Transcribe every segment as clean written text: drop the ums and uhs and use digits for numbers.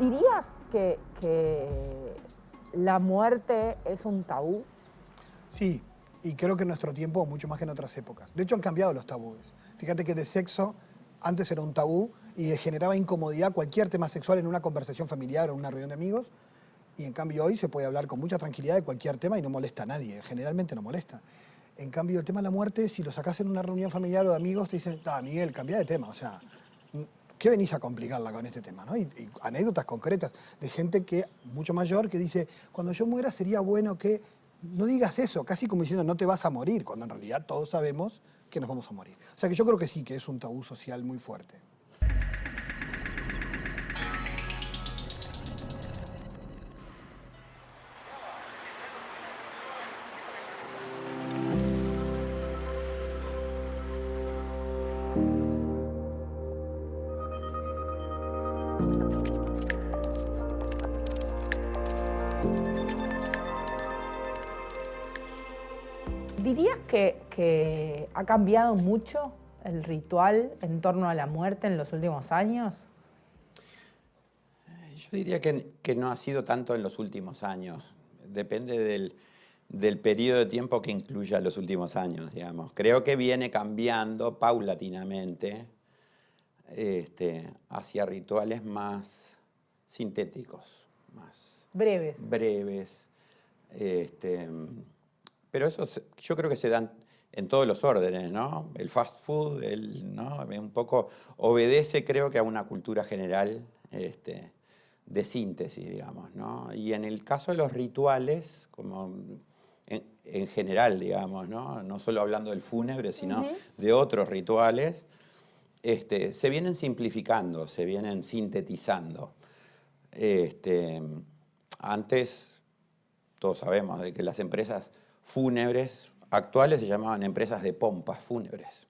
¿Dirías que la muerte es un tabú? Sí, y creo que en nuestro tiempo mucho más que en otras épocas. De hecho, han cambiado los tabúes. Fíjate que de sexo antes era un tabú y generaba incomodidad cualquier tema sexual en una conversación familiar o en una reunión de amigos. Y en cambio hoy se puede hablar con mucha tranquilidad de cualquier tema y no molesta a nadie. Generalmente no molesta. En cambio, el tema de la muerte, si lo sacás en una reunión familiar o de amigos, te dicen, Miguel, cambia de tema. O sea, ¿qué venís a complicarla con este tema? ¿No? Y anécdotas concretas de gente que mucho mayor que dice, cuando yo muera sería bueno que no digas eso, casi como diciendo no te vas a morir, cuando en realidad todos sabemos que nos vamos a morir. O sea que yo creo que sí, que es un tabú social muy fuerte. ¿Dirías que ha cambiado mucho el ritual en torno a la muerte en los últimos años? Yo diría que no ha sido tanto en los últimos años. Depende del periodo de tiempo que incluya los últimos años, digamos. Creo que viene cambiando paulatinamente hacia rituales más sintéticos, más Breves. breves. Pero eso yo creo que se dan en todos los órdenes, ¿no? El fast food, ¿no? Un poco obedece, creo que, a una cultura general de síntesis, digamos, ¿no? Y en el caso de los rituales, como en general, digamos, ¿no? No solo hablando del fúnebre, sino de otros rituales, se vienen simplificando, se vienen sintetizando. Antes, todos sabemos de que las empresas fúnebres actuales se llamaban empresas de pompas fúnebres.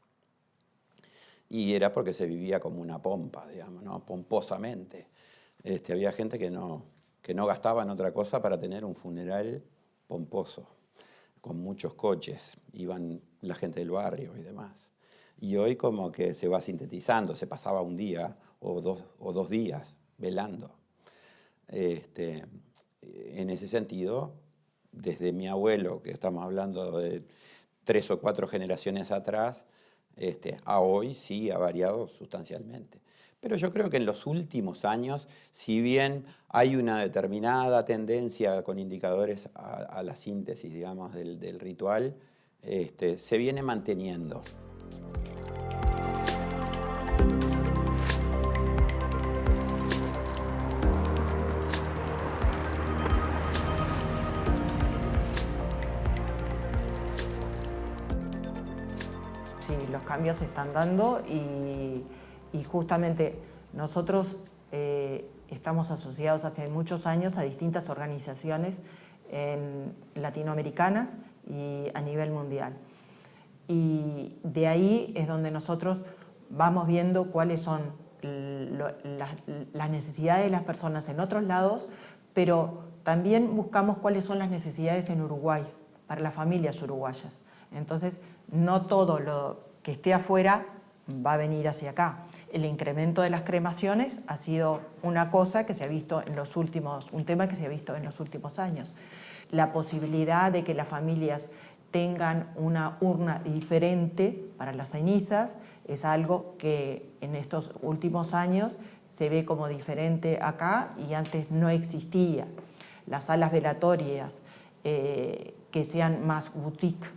Y era porque se vivía como una pompa, digamos, ¿no? Pomposamente. Había gente que no gastaba en otra cosa para tener un funeral pomposo, con muchos coches. Iban la gente del barrio y demás. Y hoy como que se va sintetizando, se pasaba un día o dos días velando. En ese sentido, desde mi abuelo, que estamos hablando de 3 o 4 generaciones atrás, a hoy sí ha variado sustancialmente. Pero yo creo que en los últimos años, si bien hay una determinada tendencia con indicadores a la síntesis, digamos, del ritual, se viene manteniendo. Sí, los cambios se están dando y justamente nosotros estamos asociados hace muchos años a distintas organizaciones latinoamericanas y a nivel mundial. Y de ahí es donde nosotros vamos viendo cuáles son las necesidades de las personas en otros lados, pero también buscamos cuáles son las necesidades en Uruguay, para las familias uruguayas. Entonces, no todo lo que esté afuera va a venir hacia acá. El incremento de las cremaciones ha sido una cosa que se ha visto en los últimos, un tema que se ha visto en los últimos años. La posibilidad de que las familias tengan una urna diferente para las cenizas es algo que en estos últimos años se ve como diferente acá y antes no existía. Las salas velatorias que sean más boutique,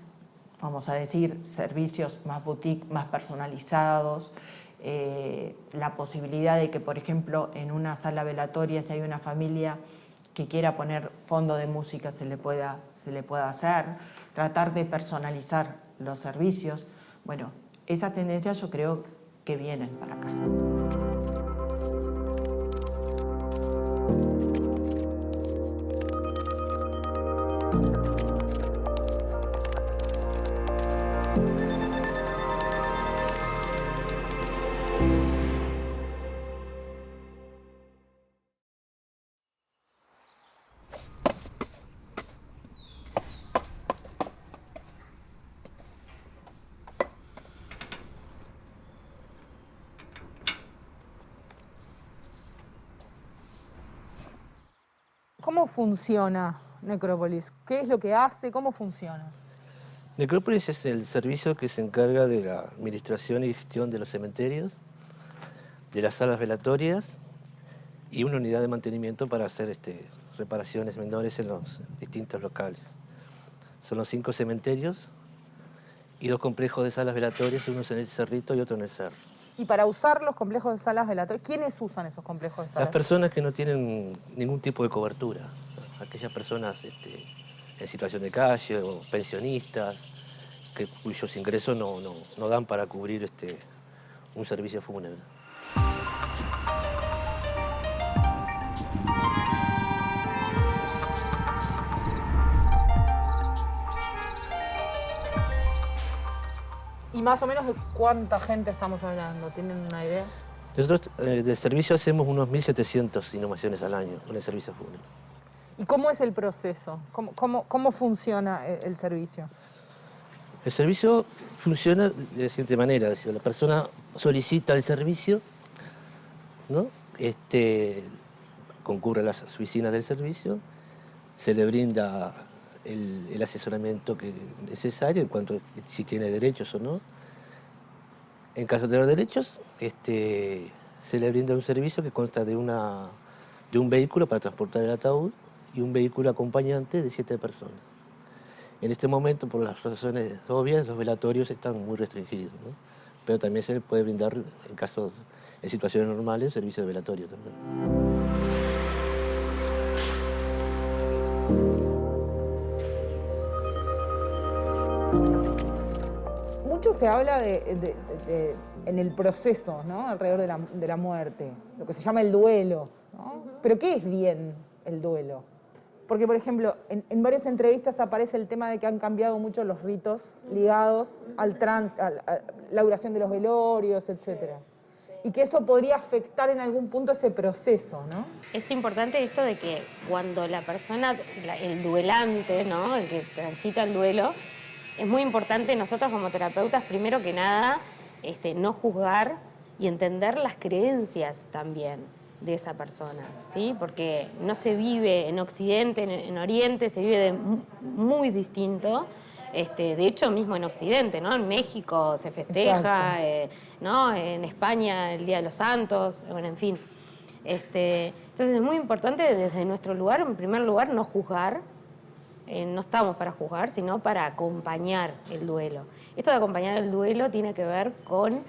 vamos a decir, servicios más boutique, más personalizados, la posibilidad de que, por ejemplo, en una sala velatoria, si hay una familia que quiera poner fondo de música, se le pueda hacer, tratar de personalizar los servicios. Bueno, esas tendencias yo creo que vienen para acá. ¿Cómo funciona Necrópolis? ¿Qué es lo que hace? ¿Cómo funciona? Necrópolis es el servicio que se encarga de la administración y gestión de los cementerios, de las salas velatorias y una unidad de mantenimiento para hacer reparaciones menores en los distintos locales. Son los 5 cementerios y 2 complejos de salas velatorias, uno en el Cerrito y otro en el Cerro. Y para usar los complejos de salas velatorias, ¿quiénes usan esos complejos de salas? Las personas que no tienen ningún tipo de cobertura, aquellas personas en situación de calle o pensionistas, cuyos ingresos no dan para cubrir un servicio fúnebre. ¿Y más o menos de cuánta gente estamos hablando? ¿Tienen una idea? Nosotros del servicio hacemos unos 1.700 inhumaciones al año con el servicio fúnebre. ¿Y cómo es el proceso? ¿Cómo funciona el servicio? El servicio funciona de la siguiente manera, es decir, la persona solicita el servicio, ¿no? Concurre a las oficinas del servicio, se le brinda el asesoramiento necesario en cuanto a si tiene derechos o no. En caso de tener derechos, se le brinda un servicio que consta de un vehículo para transportar el ataúd y un vehículo acompañante de 7 personas. En este momento, por las razones obvias, los velatorios están muy restringidos, ¿no? Pero también se le puede brindar, en situaciones normales, servicio de velatorio también. Mucho se habla en el proceso, ¿no? Alrededor de la muerte, lo que se llama el duelo, ¿no? Pero ¿qué es bien el duelo? Porque, por ejemplo, en varias entrevistas aparece el tema de que han cambiado mucho los ritos ligados a la duración de los velorios, etc. Y que eso podría afectar en algún punto ese proceso, ¿no? Es importante esto de que cuando la persona, el duelante, ¿no? El que transita el duelo, es muy importante nosotros como terapeutas, primero que nada, no juzgar y entender las creencias también de esa persona, ¿sí? Porque no se vive en Occidente, en Oriente, se vive muy distinto. De hecho, mismo en Occidente, ¿no? En México se festeja, ¿no? En España el Día de los Santos, bueno, en fin. Entonces es muy importante desde nuestro lugar, en primer lugar, no juzgar. No estamos para juzgar, sino para acompañar el duelo. Esto de acompañar el duelo tiene que ver con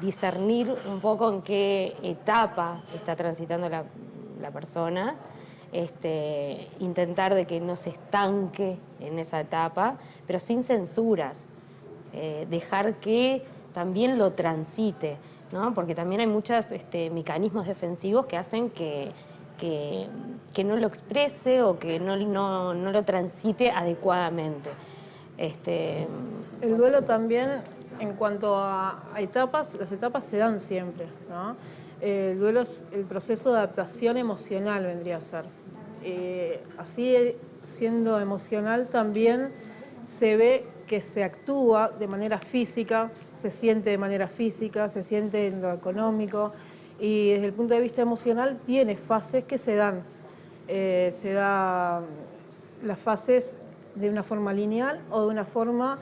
discernir un poco en qué etapa está transitando la persona, intentar de que no se estanque en esa etapa, pero sin censuras, dejar que también lo transite, ¿no? Porque también hay muchos mecanismos defensivos que hacen que no lo exprese o que no lo transite adecuadamente. El duelo también, en cuanto a etapas, las etapas se dan siempre, ¿no? El duelo es el proceso de adaptación emocional, vendría a ser. Así, siendo emocional, también se ve que se actúa de manera física, se siente de manera física, se siente en lo económico, y desde el punto de vista emocional tiene fases que se dan. Se da las fases de una forma lineal o de una forma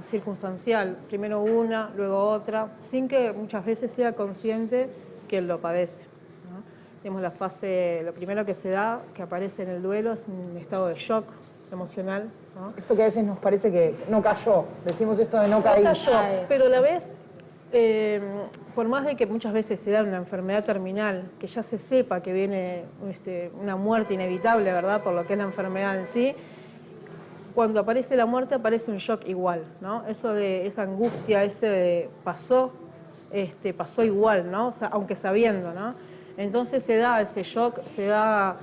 circunstancial. Primero una, luego otra, sin que muchas veces sea consciente que él lo padece, ¿no? Tenemos la fase, lo primero que se da, que aparece en el duelo, es un estado de shock emocional, ¿no? Esto que a veces nos parece que no cayó, decimos esto de no caí. No cayó, pero a la vez, por más de que muchas veces se da una enfermedad terminal, que ya se sepa que viene una muerte inevitable, ¿verdad?, por lo que es la enfermedad en sí, cuando aparece la muerte aparece un shock igual, ¿no? Eso de esa angustia, ese de pasó igual, ¿no? O sea, aunque sabiendo, ¿no? Entonces se da ese shock, se da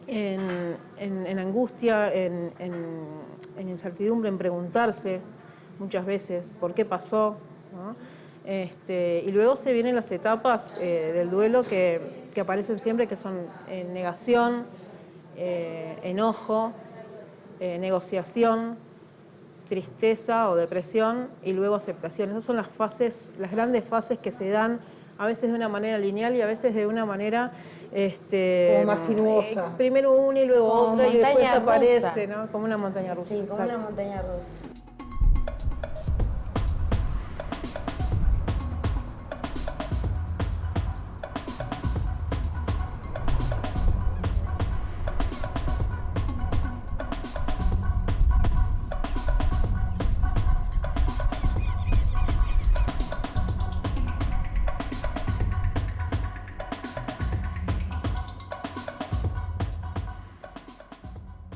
en angustia, en incertidumbre, en preguntarse muchas veces por qué pasó, ¿no? Y luego se vienen las etapas del duelo que aparecen siempre, que son negación, enojo, negociación, tristeza o depresión y luego aceptación. Esas son las fases, las grandes fases que se dan a veces de una manera lineal y a veces de una manera Como más sinuosa. primero una y luego Como otra y después montaña aparece, rusa. ¿no? Como una montaña rusa. Sí, como una exacto. montaña rusa.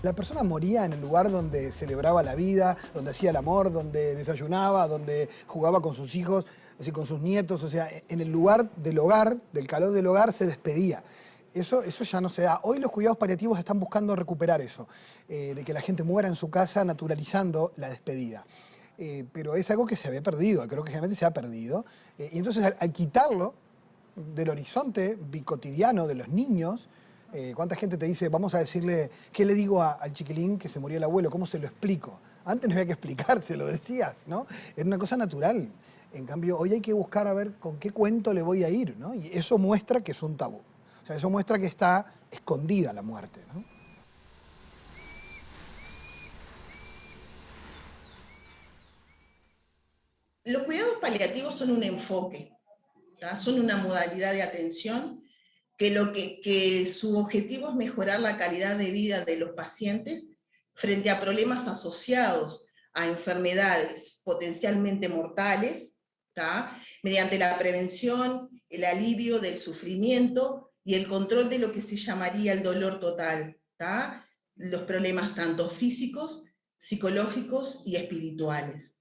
La persona moría en el lugar donde celebraba la vida, donde hacía el amor, donde desayunaba, donde jugaba con sus hijos, así con sus nietos, o sea, en el lugar del hogar, del calor del hogar, se despedía. Eso ya no se da. Hoy los cuidados paliativos están buscando recuperar eso, de que la gente muera en su casa naturalizando la despedida. Pero es algo que se había perdido, creo que generalmente se ha perdido. Y entonces al quitarlo del horizonte bicotidiano de los niños, ¿cuánta gente te dice, vamos a decirle, qué le digo al chiquilín que se murió el abuelo? ¿Cómo se lo explico? Antes no había que explicárselo, decías, ¿no? Era una cosa natural. En cambio, hoy hay que buscar a ver con qué cuento le voy a ir, ¿no? Y eso muestra que es un tabú. O sea, eso muestra que está escondida la muerte, ¿no? Los cuidados paliativos son un enfoque, ¿tá? Son una modalidad de atención que su objetivo es mejorar la calidad de vida de los pacientes frente a problemas asociados a enfermedades potencialmente mortales, ¿tá? Mediante la prevención, el alivio del sufrimiento y el control de lo que se llamaría el dolor total, ¿tá? Los problemas tanto físicos, psicológicos y espirituales.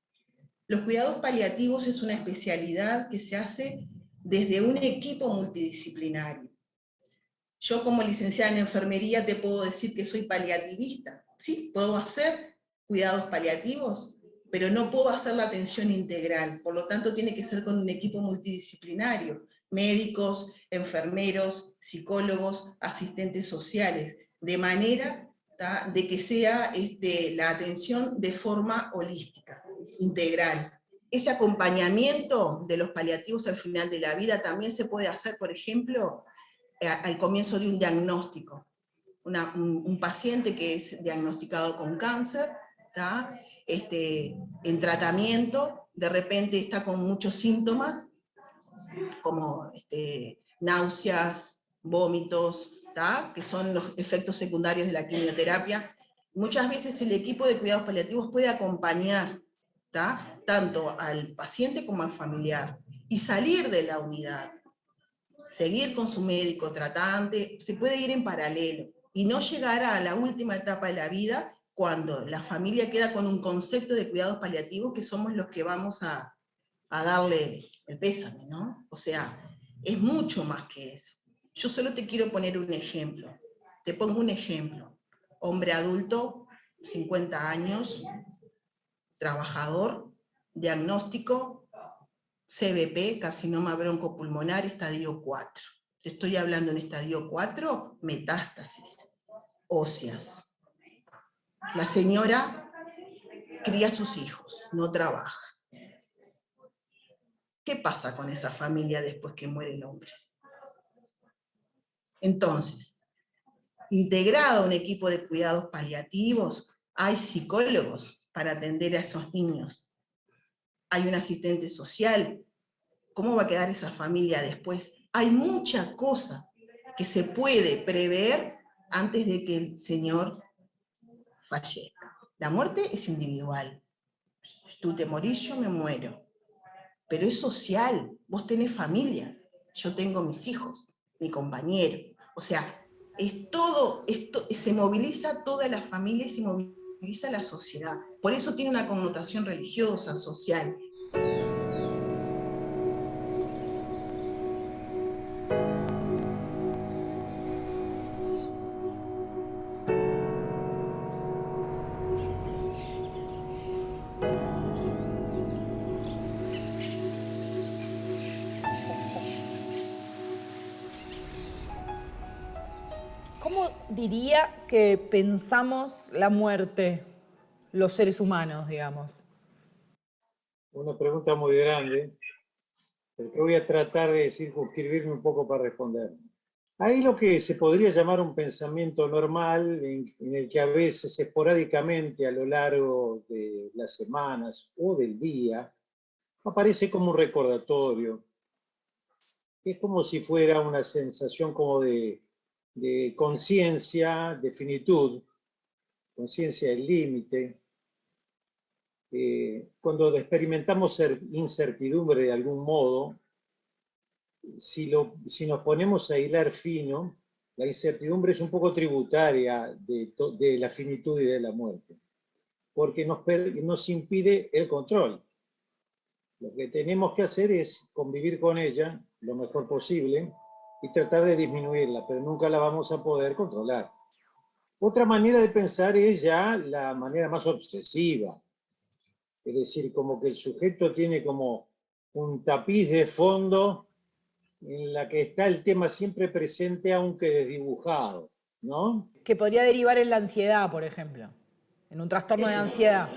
Los cuidados paliativos es una especialidad que se hace desde un equipo multidisciplinario. Yo como licenciada en enfermería te puedo decir que soy paliativista, ¿sí? Puedo hacer cuidados paliativos, pero no puedo hacer la atención integral, por lo tanto tiene que ser con un equipo multidisciplinario, médicos, enfermeros, psicólogos, asistentes sociales, de manera de que sea la atención de forma holística, integral. Ese acompañamiento de los paliativos al final de la vida también se puede hacer, por ejemplo, al comienzo de un diagnóstico. Un paciente que es diagnosticado con cáncer, en tratamiento, de repente está con muchos síntomas, como náuseas, vómitos, que son los efectos secundarios de la quimioterapia. Muchas veces el equipo de cuidados paliativos puede acompañar tanto al paciente como al familiar y salir de la unidad, seguir con su médico tratante, se puede ir en paralelo y no llegar a la última etapa de la vida cuando la familia queda con un concepto de cuidados paliativos que somos los que vamos a darle el pésame, ¿no? O sea, es mucho más que eso. Yo solo te quiero poner un ejemplo. Te pongo un ejemplo. Hombre adulto, 50 años, trabajador, diagnóstico, CBP, carcinoma broncopulmonar, estadio 4. Te estoy hablando en estadio 4, metástasis óseas. La señora cría a sus hijos, no trabaja. ¿Qué pasa con esa familia después que muere el hombre? Entonces, integrado a un equipo de cuidados paliativos, hay psicólogos para atender a esos niños. Hay un asistente social. ¿Cómo va a quedar esa familia después? Hay mucha cosa que se puede prever antes de que el señor fallezca. La muerte es individual. Tú te morís, yo me muero. Pero es social. Vos tenés familias. Yo tengo mis hijos, mi compañero. O sea, es todo, se moviliza toda la familia y se moviliza la sociedad. Por eso tiene una connotación religiosa, social. ¿Cómo diría que pensamos la muerte los seres humanos, digamos? Una pregunta muy grande. pero que voy a tratar de circunscribirme un poco para responder. Hay lo que se podría llamar un pensamiento normal, en el que a veces esporádicamente a lo largo de las semanas o del día aparece como un recordatorio. Es como si fuera una sensación como de conciencia, de finitud, conciencia del límite. Cuando experimentamos incertidumbre de algún modo, si nos ponemos a hilar fino, la incertidumbre es un poco tributaria de la finitud y de la muerte, porque nos impide el control. Lo que tenemos que hacer es convivir con ella lo mejor posible y tratar de disminuirla, pero nunca la vamos a poder controlar. Otra manera de pensar es ya la manera más obsesiva, es decir, como que el sujeto tiene como un tapiz de fondo en la que está el tema siempre presente, aunque desdibujado, ¿no? Que podría derivar en la ansiedad, por ejemplo, en un trastorno de ansiedad.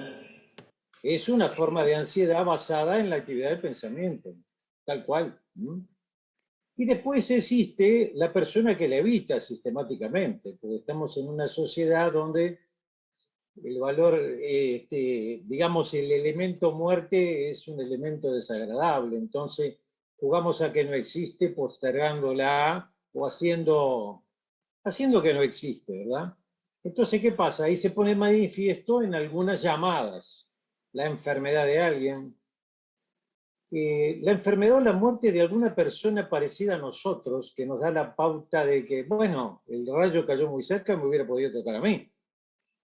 Es una forma de ansiedad basada en la actividad del pensamiento, tal cual. Y después existe la persona que la evita sistemáticamente, porque estamos en una sociedad donde el valor, digamos, el elemento muerte es un elemento desagradable, entonces jugamos a que no existe postergándola o haciendo que no existe, ¿verdad? Entonces, ¿qué pasa? Ahí se pone manifiesto en algunas llamadas. La enfermedad de alguien, la enfermedad o la muerte de alguna persona parecida a nosotros, que nos da la pauta de que, bueno, el rayo cayó muy cerca, me hubiera podido tocar a mí,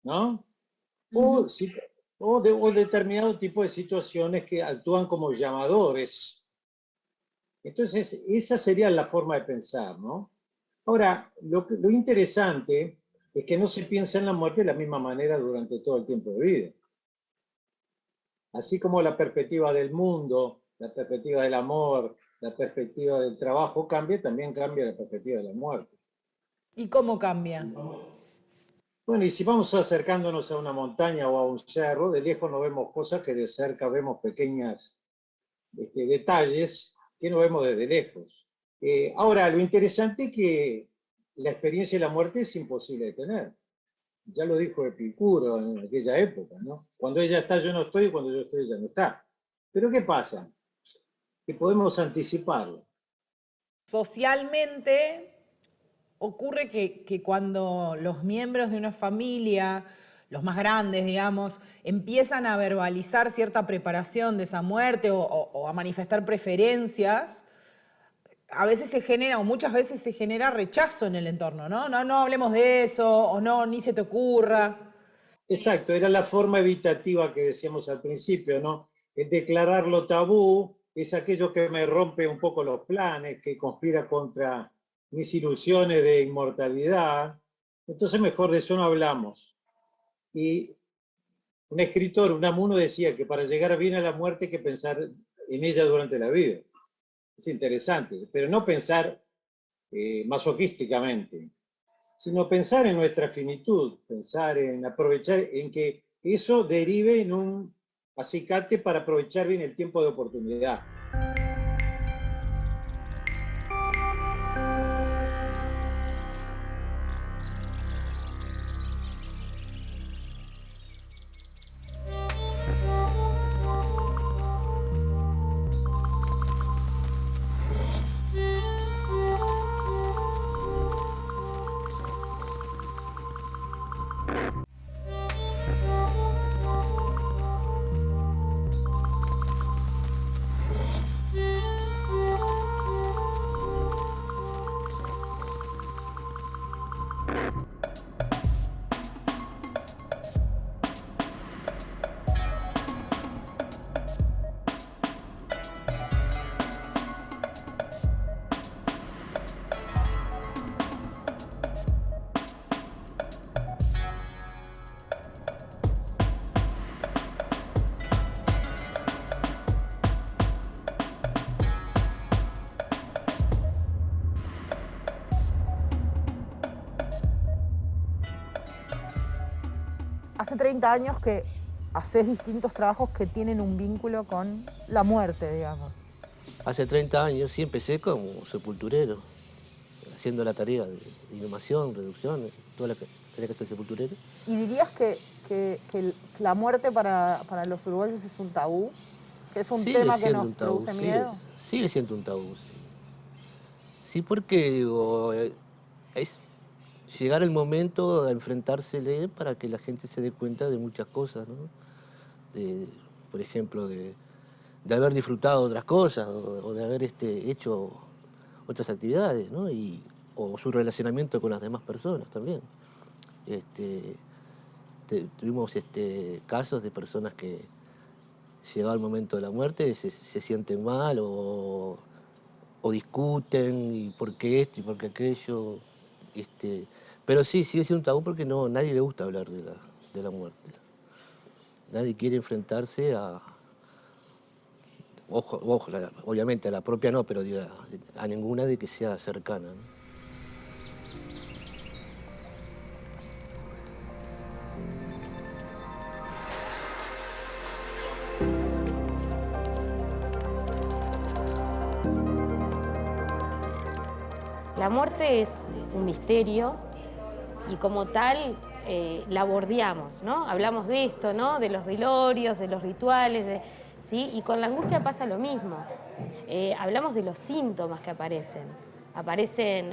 ¿no? O determinado tipo de situaciones que actúan como llamadores. Entonces, esa sería la forma de pensar, ¿no? Ahora, lo interesante es que no se piensa en la muerte de la misma manera durante todo el tiempo de vida. Así como la perspectiva del mundo, la perspectiva del amor, la perspectiva del trabajo cambia, también cambia la perspectiva de la muerte. ¿Y cómo cambia? Bueno, y si vamos acercándonos a una montaña o a un cerro, de lejos no vemos cosas que de cerca vemos pequeños detalles que no vemos desde lejos. Ahora, lo interesante es que la experiencia de la muerte es imposible de tener. Ya lo dijo Epicuro en aquella época, ¿no? Cuando ella está, yo no estoy, y cuando yo estoy, ella no está. Pero ¿qué pasa? Que podemos anticiparlo. Socialmente ocurre que cuando los miembros de una familia, los más grandes, digamos, empiezan a verbalizar cierta preparación de esa muerte o a manifestar preferencias, a veces se genera, o muchas veces se genera rechazo en el entorno, ¿no? No hablemos de eso, o no, ni se te ocurra. Exacto, era la forma evitativa que decíamos al principio, ¿no? El declararlo tabú es aquello que me rompe un poco los planes, que conspira contra mis ilusiones de inmortalidad. Entonces mejor de eso no hablamos. Y un escritor, Unamuno, decía que para llegar bien a la muerte hay que pensar en ella durante la vida. Es interesante, pero no pensar masoquísticamente, sino pensar en nuestra finitud, pensar en aprovechar, en que eso derive en un acicate para aprovechar bien el tiempo de oportunidad. Hace 30 años que haces distintos trabajos que tienen un vínculo con la muerte, digamos. Hace 30 años sí empecé como sepulturero, haciendo la tarea de inhumación, reducción, toda la tarea que hace el sepulturero. ¿Y dirías que la muerte para los uruguayos es un tabú? ¿Que es un Sigue tema que siendo nos un tabú, produce miedo? sigue siendo un tabú. Sí, porque digo, es llegar el momento de enfrentársele para que la gente se dé cuenta de muchas cosas, ¿no? Por ejemplo, de haber disfrutado otras cosas o de haber hecho otras actividades, ¿no? O su relacionamiento con las demás personas también. Tuvimos casos de personas que llegado el momento de la muerte se sienten mal o discuten y por qué esto y por qué aquello. Pero sí, sigue siendo un tabú porque nadie le gusta hablar de la muerte. Nadie quiere enfrentarse a... Ojo, obviamente a la propia no, pero digo, a ninguna de que sea cercana, ¿no? La muerte es un misterio y como tal la bordeamos, ¿no? Hablamos de esto, ¿no? De los velorios, de los rituales, ¿sí? Y con la angustia pasa lo mismo. Hablamos de los síntomas que aparecen. Aparecen,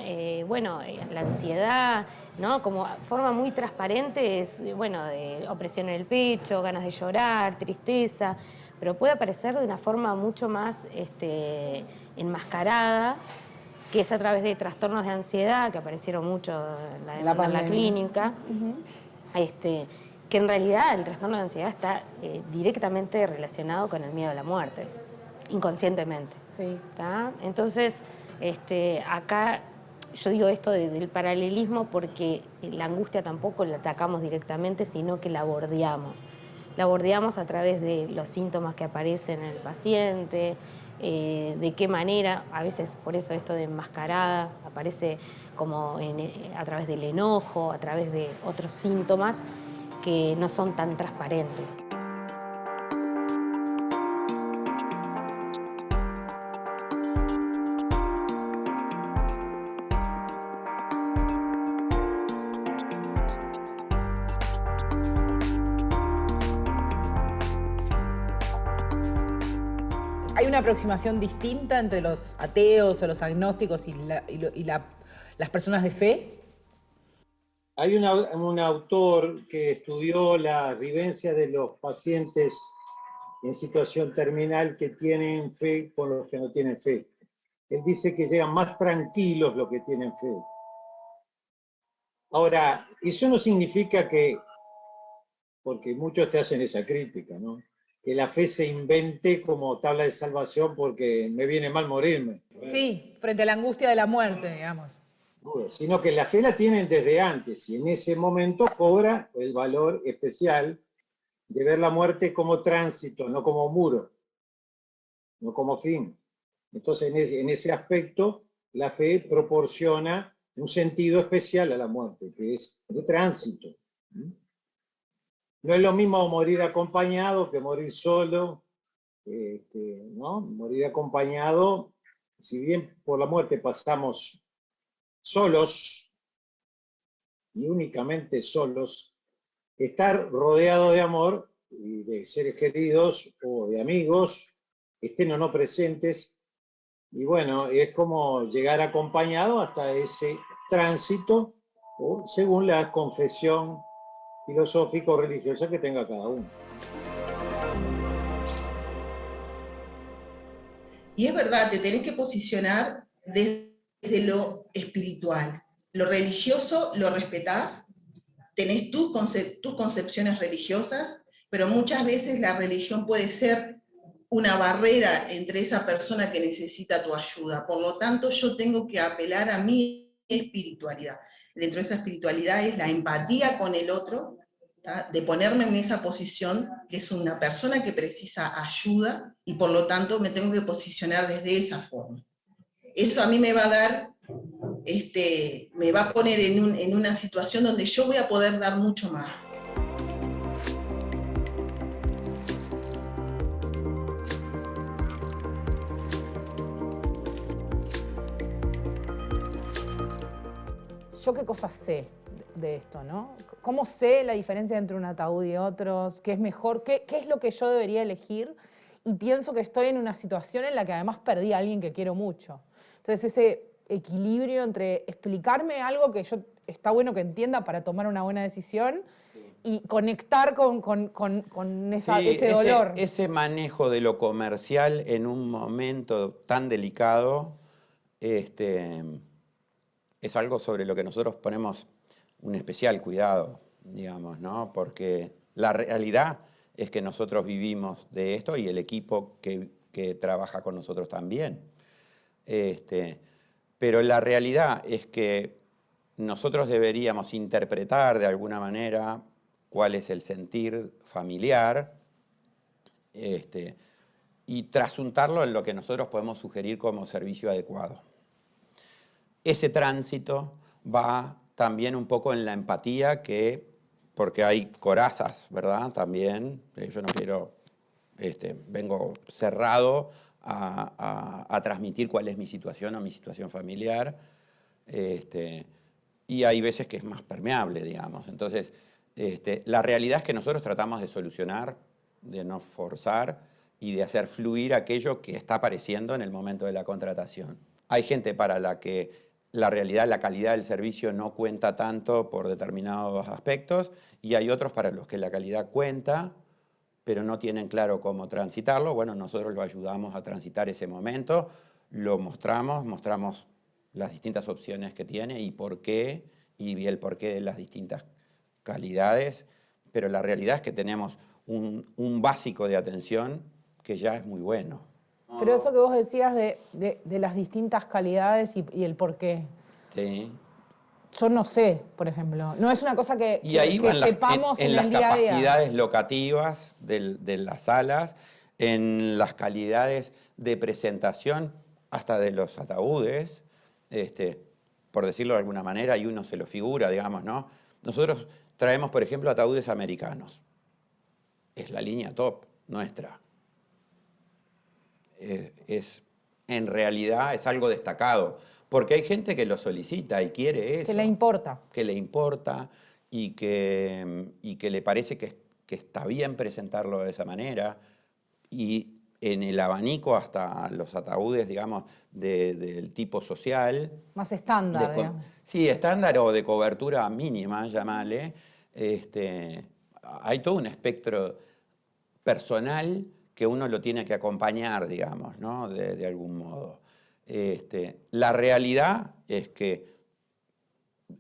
la ansiedad, ¿no? Como forma muy transparente es, de opresión en el pecho, ganas de llorar, tristeza, pero puede aparecer de una forma mucho más enmascarada, que es a través de trastornos de ansiedad, que aparecieron mucho en la clínica, que en realidad el trastorno de ansiedad está directamente relacionado con el miedo a la muerte, inconscientemente. Sí. ¿Tá? Entonces, acá yo digo esto del paralelismo porque la angustia tampoco la atacamos directamente, sino que la bordeamos. La bordeamos a través de los síntomas que aparecen en el paciente, de qué manera, a veces por eso esto de enmascarada, aparece como a través del enojo, a través de otros síntomas que no son tan transparentes. ¿Hay una aproximación distinta entre los ateos o los agnósticos y las personas de fe? Hay un autor que estudió la vivencia de los pacientes en situación terminal que tienen fe con los que no tienen fe. Él dice que llegan más tranquilos los que tienen fe. Ahora, eso no significa que, porque muchos te hacen esa crítica, ¿no?, que la fe se invente como tabla de salvación porque me viene mal morirme. Sí, frente a la angustia de la muerte, digamos. Sino que la fe la tienen desde antes y en ese momento cobra el valor especial de ver la muerte como tránsito, no como muro, no como fin. Entonces, en ese aspecto, la fe proporciona un sentido especial a la muerte, que es de tránsito. No es lo mismo morir acompañado que morir solo, ¿no? Morir acompañado, si bien por la muerte pasamos solos, y únicamente solos, estar rodeado de amor y de seres queridos o de amigos, estén o no presentes, y bueno, es como llegar acompañado hasta ese tránsito, o según la confesión filosófico-religiosa que tenga cada uno. Y es verdad, te tenés que posicionar desde lo espiritual. Lo religioso lo respetás, tenés tus concepciones religiosas, pero muchas veces la religión puede ser una barrera entre esa persona que necesita tu ayuda. Por lo tanto, yo tengo que apelar a mi espiritualidad. Dentro de esa espiritualidad es la empatía con el otro, ¿tá?, de ponerme en esa posición, que es una persona que precisa ayuda, y por lo tanto me tengo que posicionar desde esa forma. Eso a mí me va a dar, me va a poner en una situación donde yo voy a poder dar mucho más. ¿yo qué cosas sé de esto, no? ¿Cómo sé la diferencia entre un ataúd y otros? ¿Qué es mejor? ¿Qué es lo que yo debería elegir? Y pienso que estoy en una situación en la que además perdí a alguien que quiero mucho. Entonces ese equilibrio entre explicarme algo que yo está bueno que entienda para tomar una buena decisión y conectar con ese dolor. Ese manejo de lo comercial en un momento tan delicado es algo sobre lo que nosotros ponemos un especial cuidado, digamos, ¿no? Porque la realidad es que nosotros vivimos de esto y el equipo que trabaja con nosotros también. Pero la realidad es que nosotros deberíamos interpretar de alguna manera cuál es el sentir familiar y trasuntarlo en lo que nosotros podemos sugerir como servicio adecuado. Ese tránsito va también un poco en la empatía porque hay corazas, ¿verdad? También, yo no quiero, vengo cerrado a transmitir cuál es mi situación o mi situación familiar, y hay veces que es más permeable, digamos. Entonces, la realidad es que nosotros tratamos de solucionar, de no forzar y de hacer fluir aquello que está apareciendo en el momento de la contratación. Hay gente para la que la realidad, la calidad del servicio no cuenta tanto por determinados aspectos y hay otros para los que la calidad cuenta, pero no tienen claro cómo transitarlo. Bueno, nosotros lo ayudamos a transitar ese momento, lo mostramos las distintas opciones que tiene y por qué, y el porqué de las distintas calidades, pero la realidad es que tenemos un básico de atención que ya es muy bueno. Pero eso que vos decías de las distintas calidades y el por qué. Sí. Yo no sé, por ejemplo. No es una cosa que sepamos en en las el día a día. capacidades locativas de las salas, en las calidades de presentación, hasta de los ataúdes, por decirlo de alguna manera, y uno se lo figura, digamos, ¿no? Nosotros traemos, por ejemplo, ataúdes americanos. Es la línea top nuestra. En realidad es algo destacado, porque hay gente que lo solicita y quiere eso. Que le importa. Que le importa y que le parece que está bien presentarlo de esa manera. Y en el abanico hasta los ataúdes, digamos, del tipo social. Más estándar, digamos. Sí, estándar o de cobertura mínima, llamale. Hay todo un espectro personal que uno lo tiene que acompañar, digamos, ¿no? De algún modo. La realidad es que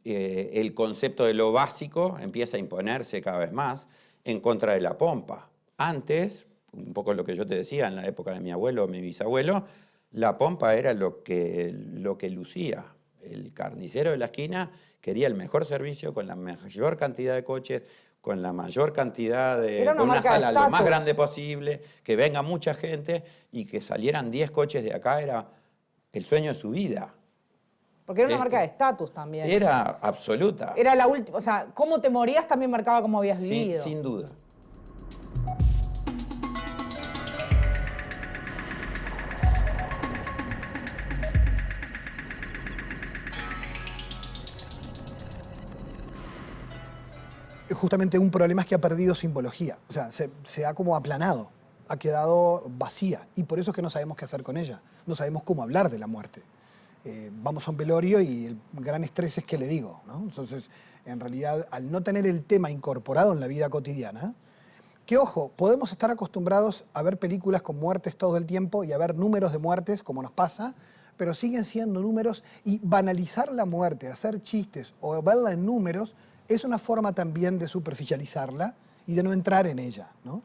el concepto de lo básico empieza a imponerse cada vez más en contra de la pompa. Antes, un poco lo que yo te decía, en la época de mi abuelo o mi bisabuelo, la pompa era lo que lucía. El carnicero de la esquina quería el mejor servicio con la mayor cantidad de coches, con la mayor cantidad con una sala lo más grande posible, que venga mucha gente y que salieran 10 coches de acá era el sueño de su vida. Porque era una marca de estatus también. Era absoluta. Era la última, o sea, cómo te morías también marcaba cómo habías vivido. Sin duda. Justamente un problema es que ha perdido simbología, o sea, se ha como aplanado, ha quedado vacía y por eso es que no sabemos qué hacer con ella, no sabemos cómo hablar de la muerte. Vamos a un velorio y el gran estrés es qué le digo, ¿no? Entonces, en realidad, al no tener el tema incorporado en la vida cotidiana, que ojo, podemos estar acostumbrados a ver películas con muertes todo el tiempo y a ver números de muertes como nos pasa, pero siguen siendo números y banalizar la muerte, hacer chistes o verla en números es una forma también de superficializarla y de no entrar en ella, ¿no?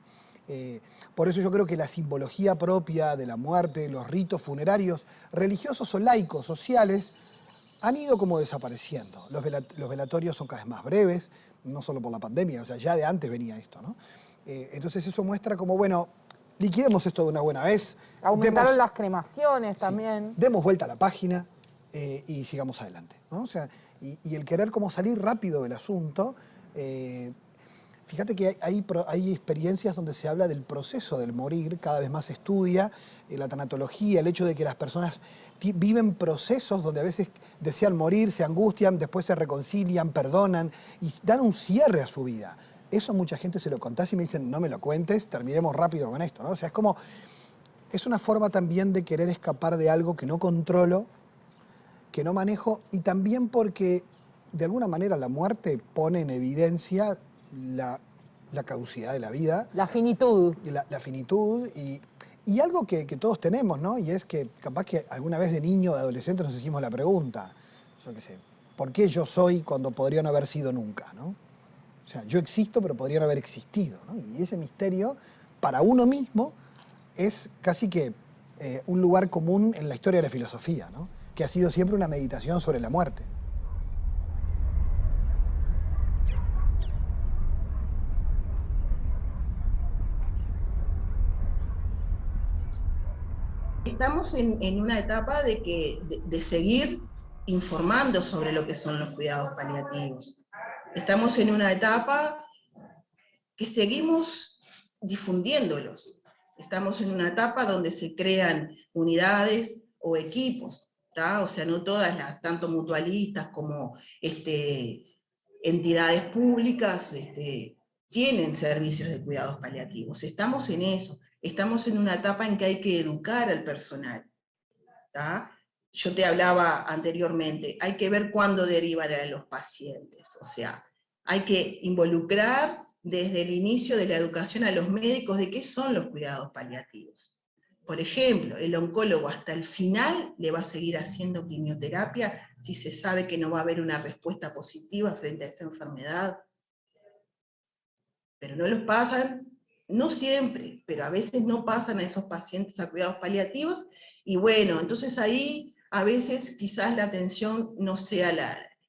Por eso yo creo que la simbología propia de la muerte, los ritos funerarios, religiosos o laicos, sociales, han ido como desapareciendo. Los velatorios son cada vez más breves, no solo por la pandemia, o sea, ya de antes venía esto, ¿no? Entonces eso muestra como, bueno, liquidemos esto de una buena vez. Aumentaron las cremaciones también. Demos vuelta a la página y sigamos adelante, ¿no? O sea, y el querer como salir rápido del asunto Fíjate que hay experiencias donde se habla del proceso del morir, cada vez más se estudia la tanatología, el hecho de que las personas viven procesos donde a veces desean morir, se angustian, después se reconcilian, perdonan y dan un cierre a su vida. Eso a mucha gente se lo contás y me dicen, no me lo cuentes, terminemos rápido con esto, ¿no? O sea, es una forma también de querer escapar de algo que no controlo, que no manejo, y también porque de alguna manera la muerte pone en evidencia la caducidad de la vida. La finitud. Y la finitud y algo que todos tenemos, ¿no? Y es que capaz que alguna vez de niño o de adolescente nos hicimos la pregunta, yo qué sé, ¿por qué yo soy cuando podría no haber sido nunca, ¿no? O sea, yo existo pero podría no haber existido, ¿no? Y ese misterio, para uno mismo, es casi que un lugar común en la historia de la filosofía, ¿no? Que ha sido siempre una meditación sobre la muerte. Estamos en una etapa de seguir informando sobre lo que son los cuidados paliativos. Estamos en una etapa que seguimos difundiéndolos. Estamos en una etapa donde se crean unidades o equipos, ¿tá? O sea, no todas tanto mutualistas como entidades públicas tienen servicios de cuidados paliativos. Estamos en eso. Estamos en una etapa en que hay que educar al personal, ¿tá? Yo te hablaba anteriormente, hay que ver cuándo derivan a los pacientes, o sea, hay que involucrar desde el inicio de la educación a los médicos de qué son los cuidados paliativos. Por ejemplo, el oncólogo hasta el final le va a seguir haciendo quimioterapia si se sabe que no va a haber una respuesta positiva frente a esa enfermedad. Pero no los pasan, no siempre, pero a veces no pasan a esos pacientes a cuidados paliativos, y bueno, entonces ahí a veces quizás la atención no sea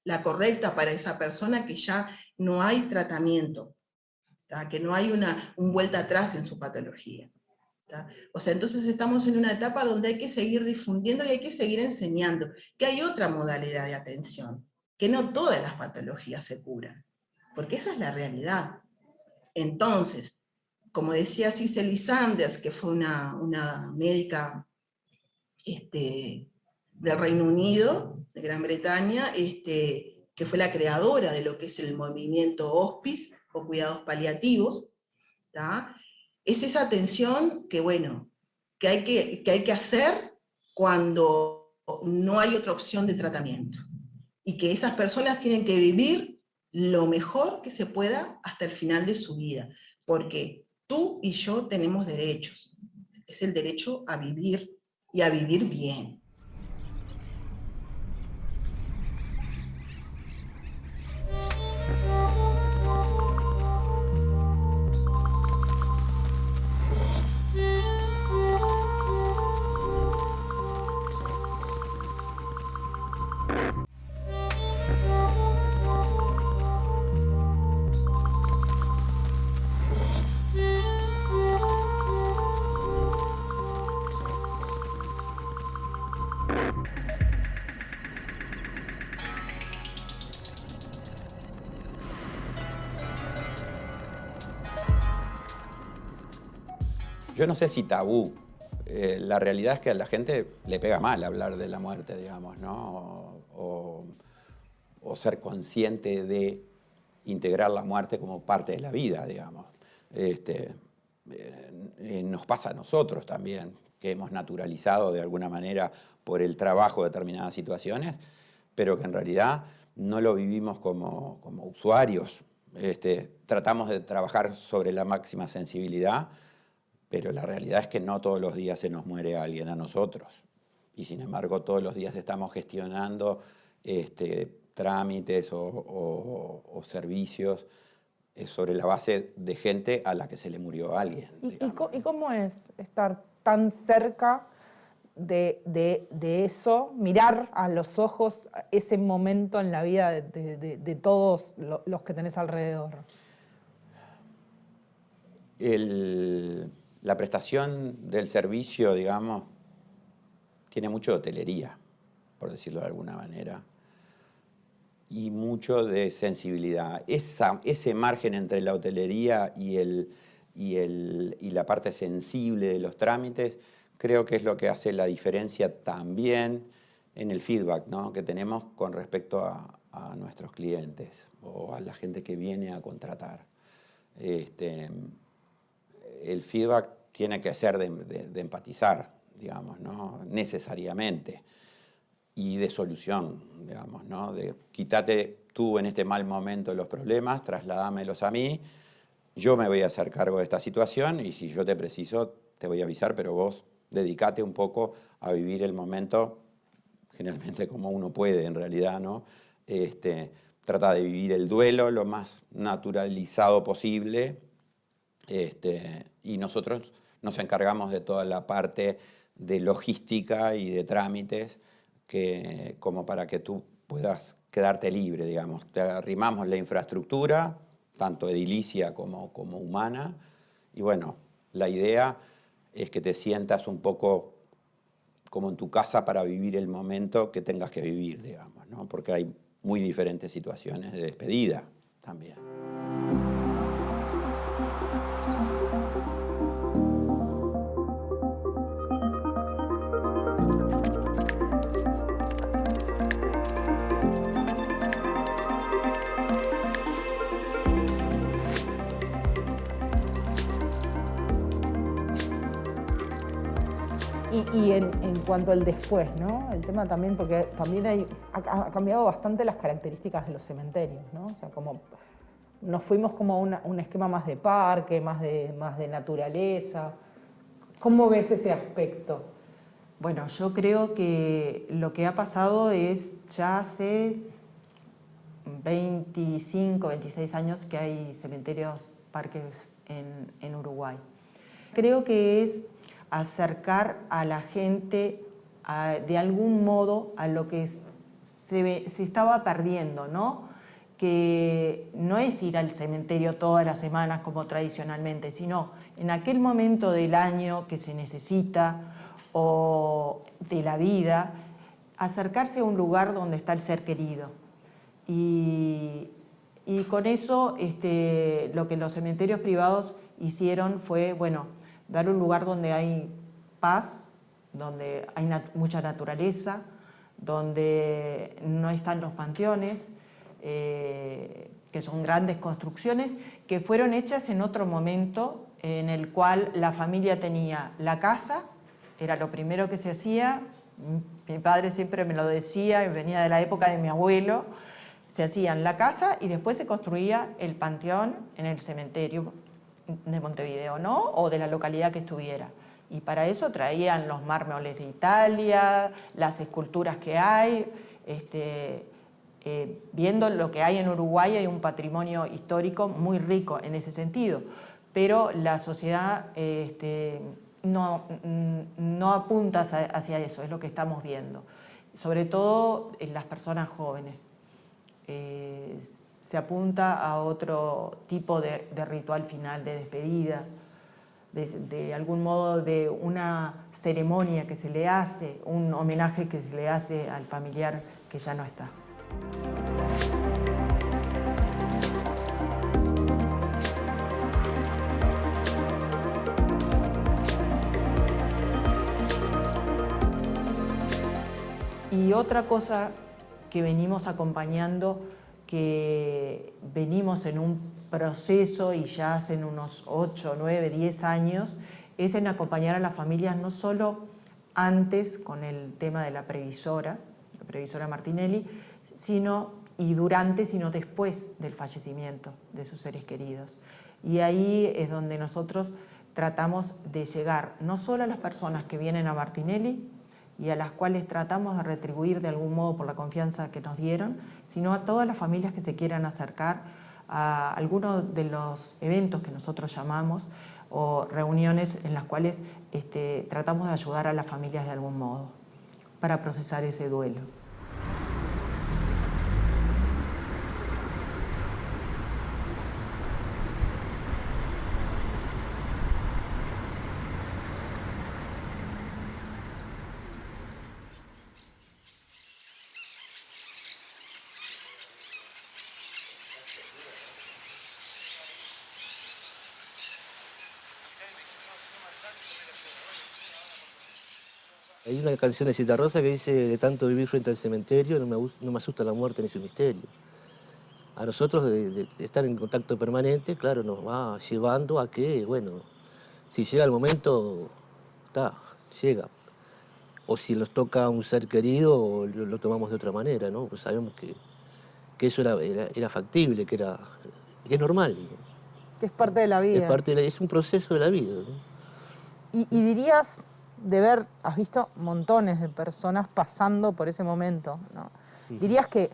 la correcta para esa persona, que ya no hay tratamiento, ¿tá? Que no hay un vuelta atrás en su patología, ¿tá? O sea, entonces estamos en una etapa donde hay que seguir difundiendo y hay que seguir enseñando que hay otra modalidad de atención, que no todas las patologías se curan, porque esa es la realidad. Entonces, como decía Cicely Sanders, que fue una médica del Reino Unido, de Gran Bretaña, que fue la creadora de lo que es el movimiento hospice o cuidados paliativos, ¿tá? Es esa atención que, bueno, que hay que hacer cuando no hay otra opción de tratamiento, y que esas personas tienen que vivir lo mejor que se pueda hasta el final de su vida, porque tú y yo tenemos derechos, es el derecho a vivir y a vivir bien. Yo no sé si tabú. La realidad es que a la gente le pega mal hablar de la muerte, digamos, ¿no? O ser consciente de integrar la muerte como parte de la vida, digamos. Nos pasa a nosotros también, que hemos naturalizado de alguna manera por el trabajo determinadas situaciones, pero que en realidad no lo vivimos como usuarios. Tratamos de trabajar sobre la máxima sensibilidad, pero la realidad es que no todos los días se nos muere alguien a nosotros. Y sin embargo, todos los días estamos gestionando trámites o servicios sobre la base de gente a la que se le murió alguien. ¿Y cómo es estar tan cerca de eso, mirar a los ojos ese momento en la vida de todos los que tenés alrededor? La prestación del servicio, digamos, tiene mucho de hotelería, por decirlo de alguna manera. y mucho de sensibilidad. Ese margen entre la hotelería y la parte sensible de los trámites, creo que es lo que hace la diferencia también en el feedback, ¿no?, que tenemos con respecto a nuestros clientes o a la gente que viene a contratar. El feedback tiene que ser de empatizar, digamos, ¿no?, necesariamente, y de solución, digamos, ¿no?, de quítate tú en este mal momento los problemas, trasladámelos a mí, yo me voy a hacer cargo de esta situación y si yo te preciso te voy a avisar, pero vos dedicate un poco a vivir el momento, generalmente como uno puede en realidad, ¿no? Trata de vivir el duelo lo más naturalizado posible, y nosotros nos encargamos de toda la parte de logística y de trámites como para que tú puedas quedarte libre, digamos. Te arrimamos la infraestructura, tanto edilicia como humana, y bueno, la idea es que te sientas un poco como en tu casa para vivir el momento que tengas que vivir, digamos, ¿no? Porque hay muy diferentes situaciones de despedida también. Y en cuanto al después, ¿no? El tema también, porque también ha cambiado bastante las características de los cementerios, ¿no? O sea, como nos fuimos como a un esquema más de parque, más de naturaleza. ¿Cómo ves ese aspecto? Bueno, yo creo que lo que ha pasado es ya hace 25, 26 años que hay cementerios, parques en Uruguay. Creo que es acercar a la gente de algún modo a lo que se estaba perdiendo, ¿no? Que no es ir al cementerio todas las semanas como tradicionalmente, sino en aquel momento del año que se necesita o de la vida, acercarse a un lugar donde está el ser querido. Y con eso lo que los cementerios privados hicieron fue, bueno, dar un lugar donde hay paz, donde hay mucha naturaleza, donde no están los panteones, que son grandes construcciones que fueron hechas en otro momento en el cual la familia tenía la casa, era lo primero que se hacía. Mi padre siempre me lo decía, venía de la época de mi abuelo. Se hacía en la casa y después se construía el panteón en el cementerio de Montevideo, ¿no? O de la localidad que estuviera. Y para eso traían los mármoles de Italia, las esculturas que hay. Viendo lo que hay en Uruguay, hay un patrimonio histórico muy rico en ese sentido. Pero la sociedad no apunta hacia eso, es lo que estamos viendo. Sobre todo en las personas jóvenes. Se apunta a otro tipo de ritual final, de despedida, de algún modo de una ceremonia que se le hace, un homenaje que se le hace al familiar que ya no está. Y otra cosa que venimos acompañando, que venimos en un proceso y ya hacen unos 8, 9, 10 años, es en acompañar a las familias no solo antes con el tema de la previsora Martinelli, sino después del fallecimiento de sus seres queridos. Y ahí es donde nosotros tratamos de llegar no solo a las personas que vienen a Martinelli, y a las cuales tratamos de retribuir de algún modo por la confianza que nos dieron, sino a todas las familias que se quieran acercar a algunos de los eventos que nosotros llamamos o reuniones en las cuales tratamos de ayudar a las familias de algún modo para procesar ese duelo. Hay una canción de Citarrosa que dice: de tanto vivir frente al cementerio, no me asusta la muerte ni su misterio. A nosotros de estar en contacto permanente, claro, nos va llevando a que, bueno, si llega el momento, está, llega. O si nos toca a un ser querido, lo tomamos de otra manera, ¿no? Pues sabemos que eso era factible, que es normal, ¿no? Que es parte de la vida. Es un proceso de la vida, ¿no? Y dirías, has visto montones de personas pasando por ese momento, ¿no? ¿Dirías que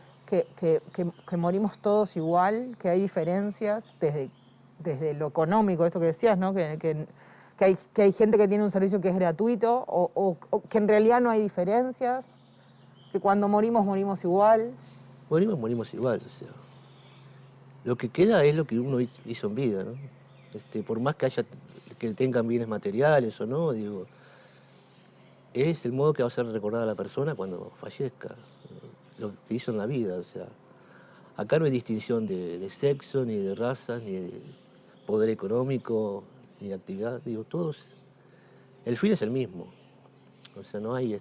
morimos todos igual, que hay diferencias desde lo económico, esto que decías, ¿no? Que hay gente que tiene un servicio que es gratuito, o que en realidad no hay diferencias, que cuando morimos igual? Morimos igual, o sea. Lo que queda es lo que uno hizo en vida, ¿no? Por más que tengan bienes materiales o no, digo, es el modo que va a ser recordada la persona cuando fallezca, lo que hizo en la vida, o sea. Acá no hay distinción de sexo, ni de razas, ni de poder económico, ni de actividad, digo, todos. El fin es el mismo, o sea, no hay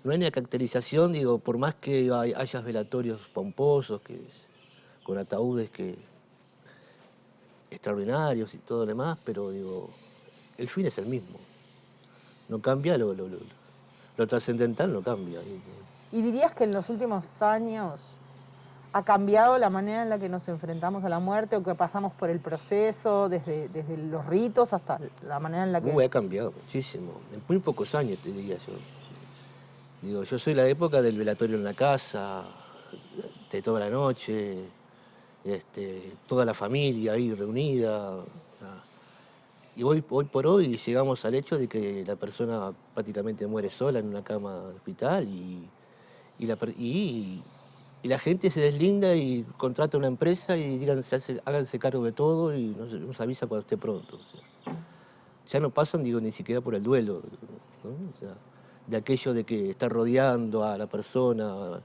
una caracterización, digo, por más que haya velatorios pomposos, con ataúdes extraordinarios y todo lo demás, pero digo, el fin es el mismo. No cambia lo trascendental, no cambia. ¿Y dirías que en los últimos años ha cambiado la manera en la que nos enfrentamos a la muerte, o que pasamos por el proceso, desde los ritos hasta la manera en la que... Ha cambiado muchísimo. En muy pocos años, te diría yo. Digo, yo soy la época del velatorio en la casa, de toda la noche, toda la familia ahí reunida. Y hoy por hoy llegamos al hecho de que la persona prácticamente muere sola en una cama de hospital y la gente se deslinda y contrata una empresa y digan, háganse cargo de todo y nos avisa cuando esté pronto. O sea, ya no pasan, digo, ni siquiera por el duelo, ¿no? O sea, de aquello de que está rodeando a la persona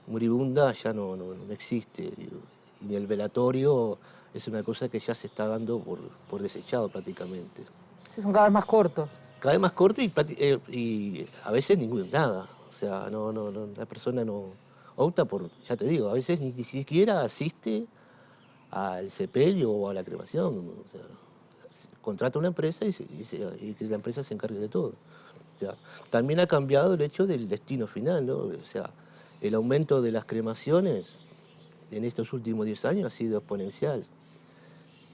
moribunda ya no existe, digo. Y ni el velatorio es una cosa que ya se está dando por desechado prácticamente. Sí, son cada vez más cortos. Cada vez más corto y a veces nada. O sea, la persona no opta por, ya te digo, a veces ni siquiera asiste al sepelio o a la cremación. O sea, contrata una empresa y que la empresa se encargue de todo. O sea, también ha cambiado el hecho del destino final, ¿no? O sea, el aumento de las cremaciones en estos últimos 10 años ha sido exponencial.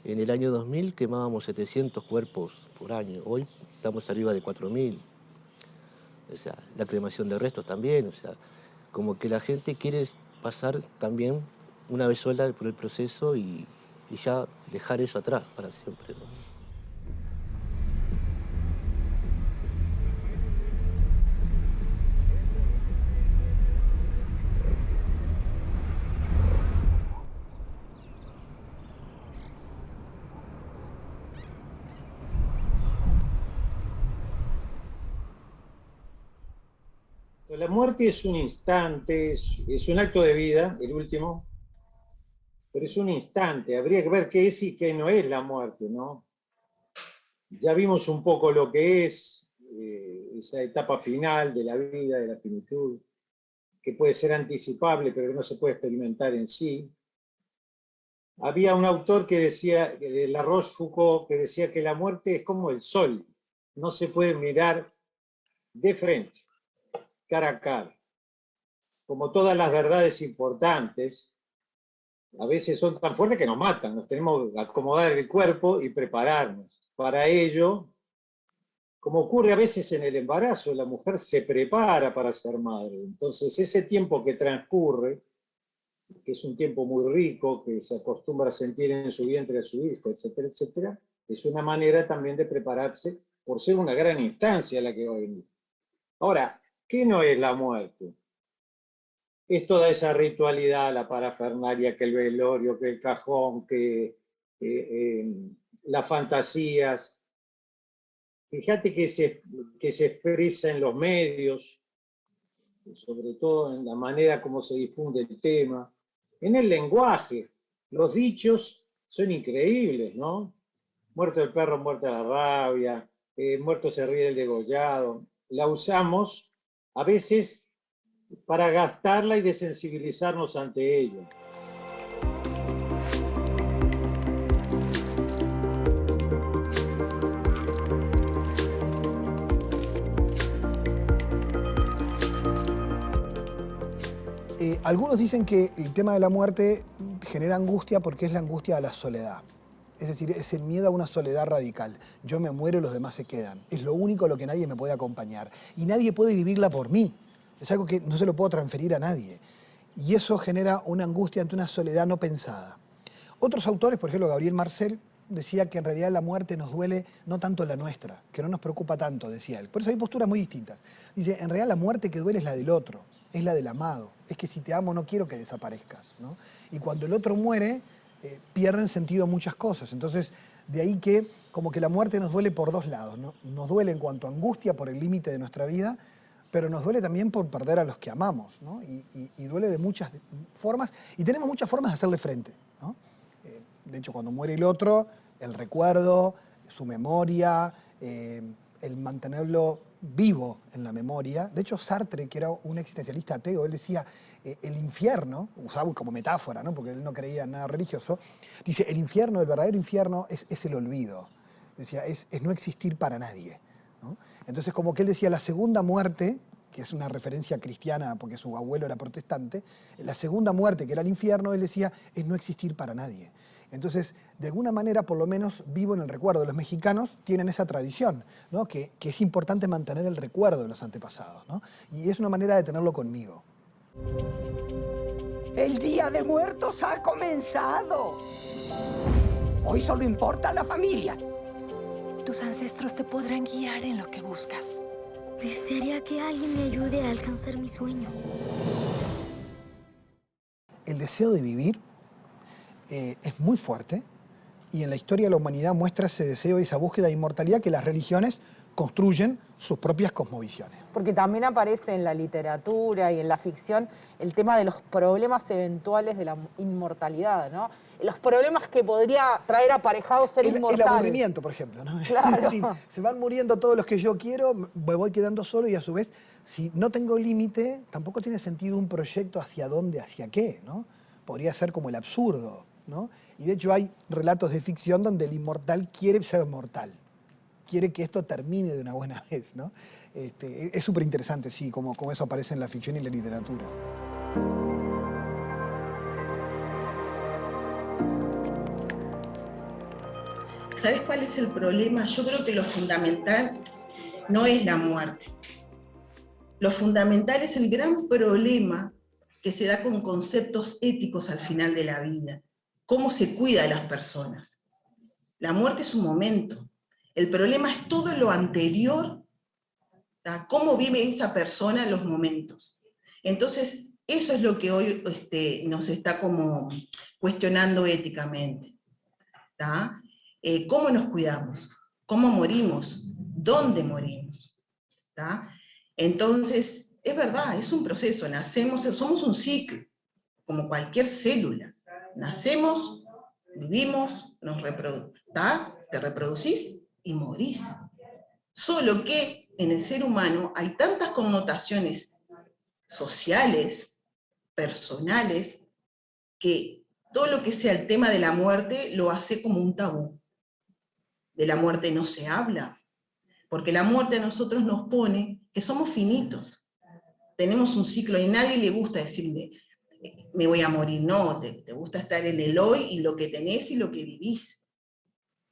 En el año 2000 quemábamos 700 cuerpos por año. Hoy estamos arriba de 4.000. O sea, la cremación de restos también. O sea, como que la gente quiere pasar también una vez sola por el proceso y ya dejar eso atrás para siempre, ¿no? La muerte es un instante, es un acto de vida, el último, pero es un instante. Habría que ver qué es y qué no es la muerte, ¿no? Ya vimos un poco lo que es esa etapa final de la vida, de la finitud, que puede ser anticipable, pero que no se puede experimentar en sí. Había un autor que decía, La Rochefoucauld, que decía que la muerte es como el sol, no se puede mirar de frente, cara a cara. Como todas las verdades importantes, a veces son tan fuertes que nos matan, nos tenemos que acomodar el cuerpo y prepararnos. Para ello, como ocurre a veces en el embarazo, la mujer se prepara para ser madre. Entonces, ese tiempo que transcurre, que es un tiempo muy rico, que se acostumbra a sentir en su vientre a su hijo, etcétera, etcétera, es una manera también de prepararse por ser una gran instancia la que va a venir. Ahora, ¿qué no es la muerte? Es toda esa ritualidad, la parafernalia, que el velorio, que el cajón, que las fantasías. Fíjate que se expresa en los medios, sobre todo en la manera como se difunde el tema, en el lenguaje. Los dichos son increíbles, ¿no? muerto el perro, muerta la rabia, muerto se ríe del degollado. La usamos a veces para gastarla y desensibilizarnos ante ello. Algunos dicen que el tema de la muerte genera angustia porque es la angustia de la soledad. Es decir, es el miedo a una soledad radical. Yo me muero y los demás se quedan. Es lo único a lo que nadie me puede acompañar. Y nadie puede vivirla por mí. Es algo que no se lo puedo transferir a nadie. Y eso genera una angustia ante una soledad no pensada. Otros autores, por ejemplo, Gabriel Marcel, decía que en realidad la muerte nos duele no tanto la nuestra, que no nos preocupa tanto, decía él. Por eso hay posturas muy distintas. Dice, en realidad la muerte que duele es la del otro, es la del amado. Es que si te amo no quiero que desaparezcas, ¿no? Y cuando el otro muere, pierden sentido muchas cosas. Entonces, de ahí que como que la muerte nos duele por dos lados, ¿no? Nos duele en cuanto a angustia por el límite de nuestra vida, pero nos duele también por perder a los que amamos, ¿no? Y duele de muchas formas, y tenemos muchas formas de hacerle frente, ¿no? De hecho, cuando muere el otro, el recuerdo, su memoria, el mantenerlo vivo en la memoria. De hecho, Sartre, que era un existencialista ateo, él decía, el infierno, usaba como metáfora, ¿no? Porque él no creía en nada religioso, dice, el infierno, el verdadero infierno es el olvido. Decía, es no existir para nadie, ¿no? Entonces, como que él decía, la segunda muerte, que es una referencia cristiana porque su abuelo era protestante, la segunda muerte, que era el infierno, él decía, es no existir para nadie. Entonces, de alguna manera, por lo menos, vivo en el recuerdo. Los mexicanos tienen esa tradición, ¿no? Que es importante mantener el recuerdo de los antepasados, ¿no? Y es una manera de tenerlo conmigo. El Día de Muertos ha comenzado. Hoy solo importa la familia. Tus ancestros te podrán guiar en lo que buscas. Desearía que alguien me ayude a alcanzar mi sueño. El deseo de vivir es muy fuerte y en la historia de la humanidad muestra ese deseo y esa búsqueda de inmortalidad que las religiones construyen sus propias cosmovisiones. Porque también aparece en la literatura y en la ficción el tema de los problemas eventuales de la inmortalidad, ¿no? Los problemas que podría traer aparejado ser inmortal. El aburrimiento, por ejemplo, ¿no? Claro. Es decir, se van muriendo todos los que yo quiero, me voy quedando solo y a su vez, si no tengo límite, tampoco tiene sentido un proyecto hacia dónde, hacia qué, ¿no? Podría ser como el absurdo, ¿no? Y de hecho hay relatos de ficción donde el inmortal quiere ser mortal. Quiere que esto termine de una buena vez, ¿no? Es súper interesante, sí, como eso aparece en la ficción y la literatura. ¿Sabes cuál es el problema? Yo creo que lo fundamental no es la muerte. Lo fundamental es el gran problema que se da con conceptos éticos al final de la vida. ¿Cómo se cuida a las personas? La muerte es un momento. El problema es todo lo anterior, ¿tá? Cómo vive esa persona los momentos. Entonces, eso es lo que hoy nos está como cuestionando éticamente, ¿tá? ¿Cómo nos cuidamos? ¿Cómo morimos? ¿Dónde morimos? ¿Tá? Entonces, es verdad, es un proceso. Nacemos, somos un ciclo, como cualquier célula. Nacemos, vivimos, nos reproducimos, ¿tá? Te reproducís y morís. Solo que en el ser humano hay tantas connotaciones sociales, personales, que todo lo que sea el tema de la muerte lo hace como un tabú. De la muerte no se habla, porque la muerte a nosotros nos pone que somos finitos. Tenemos un ciclo y a nadie le gusta decirme, me voy a morir. No, te gusta estar en el hoy y lo que tenés y lo que vivís.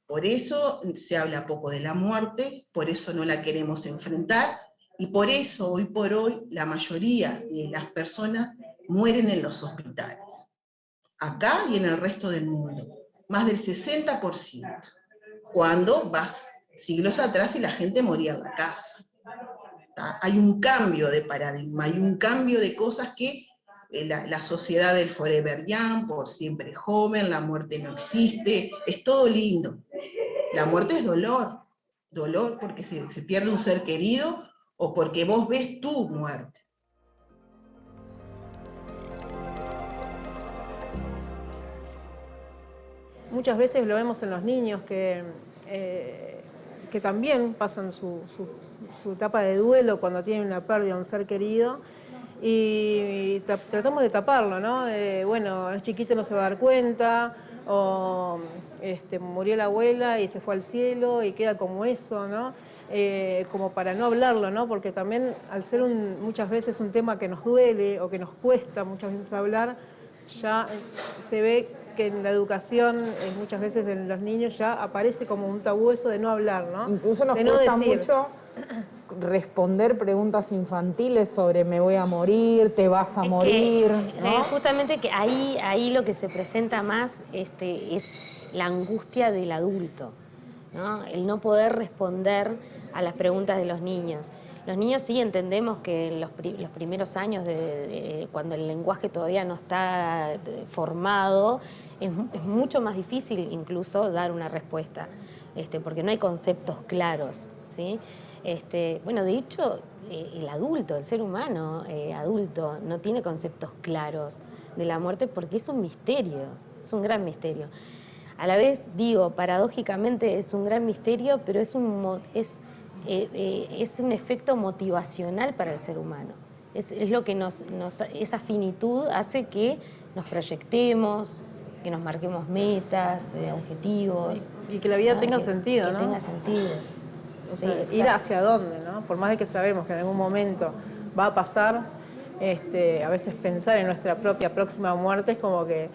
Por eso se habla poco de la muerte, por eso no la queremos enfrentar, y por eso hoy por hoy la mayoría de las personas mueren en los hospitales. Acá y en el resto del mundo. Más del 60%. Cuando vas siglos atrás y la gente moría en la casa. ¿Tá? Hay un cambio de paradigma, hay un cambio de cosas que la sociedad del forever young, por siempre joven, la muerte no existe, es todo lindo. La muerte es dolor, dolor porque se pierde un ser querido o porque vos ves tu muerte. Muchas veces lo vemos en los niños que que también pasan su etapa de duelo cuando tienen una pérdida de un ser querido, y tratamos de taparlo, ¿no? Bueno, es chiquito, no se va a dar cuenta, o murió la abuela y se fue al cielo y queda como eso, ¿no? Como para no hablarlo, ¿no? Porque también al ser muchas veces un tema que nos duele o que nos cuesta muchas veces hablar, ya se ve que en la educación, muchas veces en los niños ya aparece como un tabú eso de no hablar, ¿no? Incluso nos de no cuesta decir. mucho responder preguntas infantiles sobre me voy a morir, te vas a morir, ¿no? Justamente que ahí lo que se presenta más es la angustia del adulto, ¿no? El no poder responder a las preguntas de los niños. Los niños sí entendemos que en los primeros años, cuando el lenguaje todavía no está formado, es mucho más difícil incluso dar una respuesta, porque no hay conceptos claros, ¿sí? Bueno, de hecho, el adulto, el ser humano adulto, no tiene conceptos claros de la muerte porque es un misterio, es un gran misterio. A la vez, digo, paradójicamente es un gran misterio, pero es un efecto motivacional para el ser humano. Es lo que esa finitud hace que nos proyectemos, que nos marquemos metas, objetivos. Y que la vida tenga sentido, ¿no? Que tenga sentido. O sea, ir hacia dónde, ¿no? Por más de que sabemos que en algún momento va a pasar, a veces pensar en nuestra propia próxima muerte es como que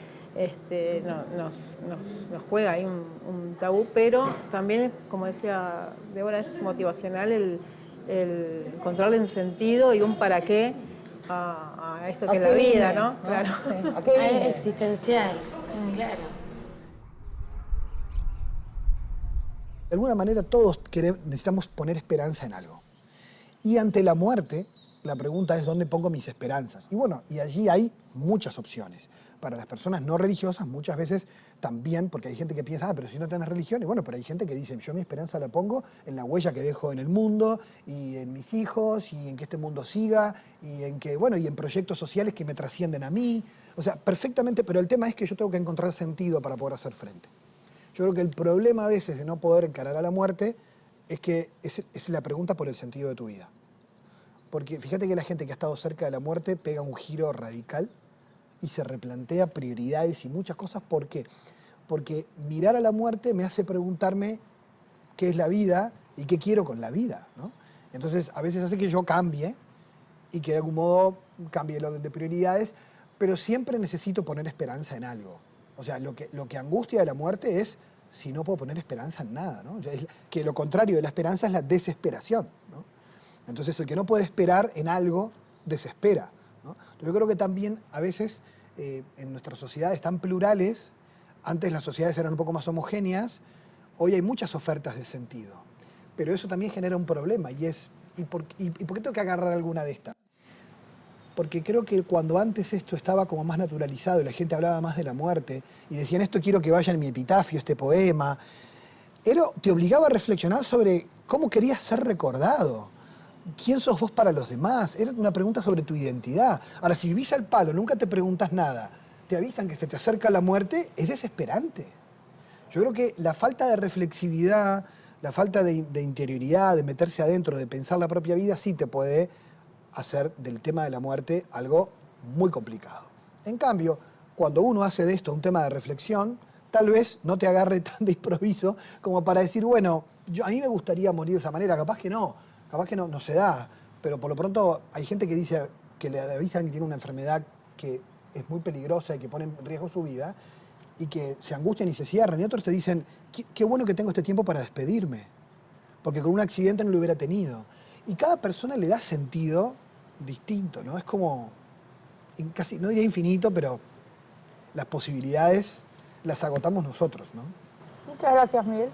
nos juega ahí un tabú, pero también, como decía Débora, es motivacional el encontrarle un sentido y un para qué a esto que es la vida, ¿no? Claro. Sí. ¿A qué viene? Existencial, claro. De alguna manera todos necesitamos poner esperanza en algo. Y ante la muerte, la pregunta es ¿dónde pongo mis esperanzas? Y bueno, y allí hay muchas opciones. Para las personas no religiosas muchas veces también, porque hay gente que piensa, pero si no tenés religión, y bueno, pero hay gente que dice, yo mi esperanza la pongo en la huella que dejo en el mundo, y en mis hijos, y en que este mundo siga, y en que, bueno, y en proyectos sociales que me trascienden a mí. O sea, perfectamente, pero el tema es que yo tengo que encontrar sentido para poder hacer frente. Yo creo que el problema a veces de no poder encarar a la muerte es que es la pregunta por el sentido de tu vida. Porque fíjate que la gente que ha estado cerca de la muerte pega un giro radical y se replantea prioridades y muchas cosas. ¿Por qué? Porque mirar a la muerte me hace preguntarme qué es la vida y qué quiero con la vida, ¿no? Entonces, a veces hace que yo cambie y que de algún modo cambie el orden de prioridades, pero siempre necesito poner esperanza en algo. O sea, lo que angustia de la muerte es si no puedo poner esperanza en nada, ¿no? O sea, que lo contrario de la esperanza es la desesperación, ¿no? Entonces, el que no puede esperar en algo, desespera, ¿no? Yo creo que también a veces en nuestras sociedades tan plurales, antes las sociedades eran un poco más homogéneas, hoy hay muchas ofertas de sentido. Pero eso también genera un problema y es, ¿por qué tengo que agarrar alguna de estas? Porque creo que cuando antes esto estaba como más naturalizado y la gente hablaba más de la muerte y decían esto quiero que vaya en mi epitafio, este poema, te obligaba a reflexionar sobre cómo querías ser recordado. ¿Quién sos vos para los demás? Era una pregunta sobre tu identidad. Ahora, si vivís al palo, nunca te preguntas nada, te avisan que se te acerca la muerte, es desesperante. Yo creo que la falta de reflexividad, la falta de interioridad, de meterse adentro, de pensar la propia vida, sí te puede hacer del tema de la muerte algo muy complicado. En cambio, cuando uno hace de esto un tema de reflexión, tal vez no te agarre tan de improviso como para decir, bueno, a mí me gustaría morir de esa manera, capaz que no se da, pero por lo pronto hay gente que dice que le avisan que tiene una enfermedad que es muy peligrosa y que pone en riesgo su vida y que se angustian y se cierran, y otros te dicen, qué bueno que tengo este tiempo para despedirme, porque con un accidente no lo hubiera tenido. Y cada persona le da sentido distinto, ¿no? Es como, casi, no diría infinito, pero las posibilidades las agotamos nosotros, ¿no? Muchas gracias, Miguel.